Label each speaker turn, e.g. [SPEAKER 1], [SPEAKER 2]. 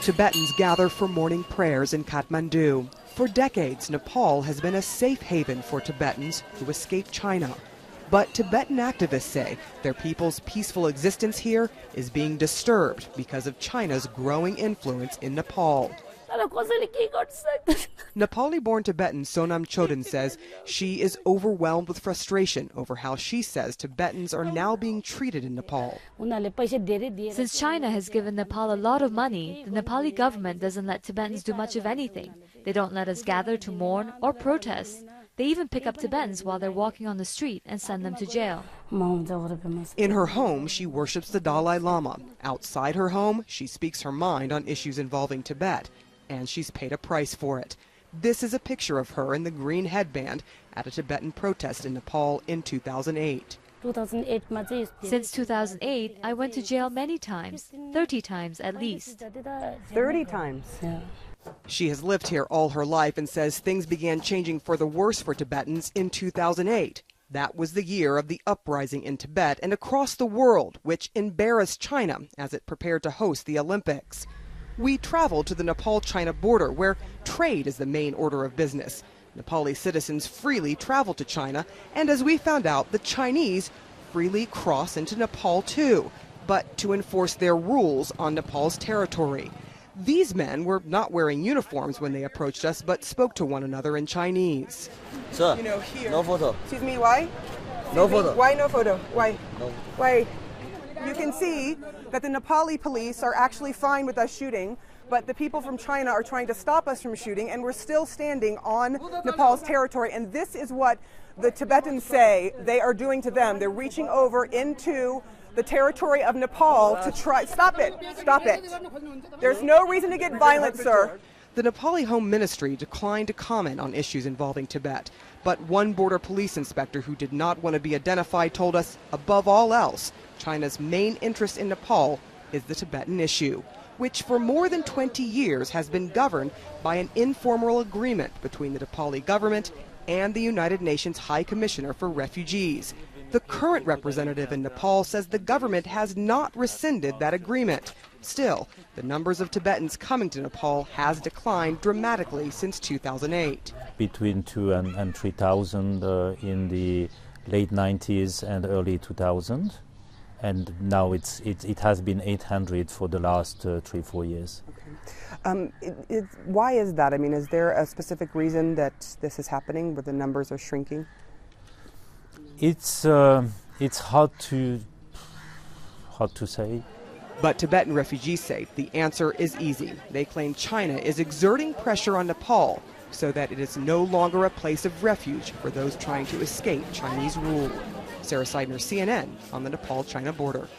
[SPEAKER 1] Tibetans gather for morning prayers in Kathmandu. For decades, Nepal has been a safe haven for Tibetans who escape China. But Tibetan activists say their people's peaceful existence here is being disturbed because of China's growing influence in Nepal. Nepali-born Tibetan Sonam Chodin says she is overwhelmed with frustration over how she says Tibetans are now being treated in Nepal.
[SPEAKER 2] Since China has given Nepal a lot of money, the Nepali government doesn't let Tibetans do much of anything. They don't let us gather to mourn or protest. They even pick up Tibetans while they're walking on the street and send them to jail.
[SPEAKER 1] In her home, she worships the Dalai Lama. Outside her home, she speaks her mind on issues involving Tibet, and she's paid a price for it. This is a picture of her in the green headband at a Tibetan protest in Nepal in 2008.
[SPEAKER 2] Since 2008, I went to jail many times, 30 times at least.
[SPEAKER 1] 30 times? Yeah. She has lived here all her life and says things began changing for the worse for Tibetans in 2008. That was the year of the uprising in Tibet and across the world, which embarrassed China as it prepared to host the Olympics. We traveled to the Nepal-China border, where trade is the main order of business. Nepali citizens freely travel to China, and as we found out, the Chinese freely cross into Nepal too, but to enforce their rules on Nepal's territory. These men were not wearing uniforms when they approached us, but spoke to one another in Chinese.
[SPEAKER 3] Sir,
[SPEAKER 1] Here.
[SPEAKER 3] no photo.
[SPEAKER 1] Excuse me, why?
[SPEAKER 3] No photo.
[SPEAKER 1] Why no photo? Why?
[SPEAKER 3] No.
[SPEAKER 1] Why? You can see that the Nepali police are actually fine with us shooting, but the people from China are trying to stop us from shooting, and we're still standing on Nepal's territory. And this is what the Tibetans say they are doing to them. They're reaching over into the territory of Nepal to try. Stop it! Stop it! There's no reason to get violent, sir. The Nepali Home Ministry declined to comment on issues involving Tibet, but one border police inspector who did not want to be identified told us, above all else, China's main interest in Nepal is the Tibetan issue, which for more than 20 years has been governed by an informal agreement between the Nepali government and the United Nations High Commissioner for Refugees. The current representative in Nepal says the government has not rescinded that agreement. Still, the numbers of Tibetans coming to Nepal has declined dramatically since 2008.
[SPEAKER 4] Between 2,000 and 3,000 in the late 90s and early 2000s. And now it has been 800 for the last 3-4 years.
[SPEAKER 1] Okay. Why is that? I mean, is there a specific reason that this is happening, where the numbers are shrinking?
[SPEAKER 4] It's hard to say.
[SPEAKER 1] But Tibetan refugees say the answer is easy. They claim China is exerting pressure on Nepal so that it is no longer a place of refuge for those trying to escape Chinese rule. Sarah Seidner, CNN, on the Nepal-China border.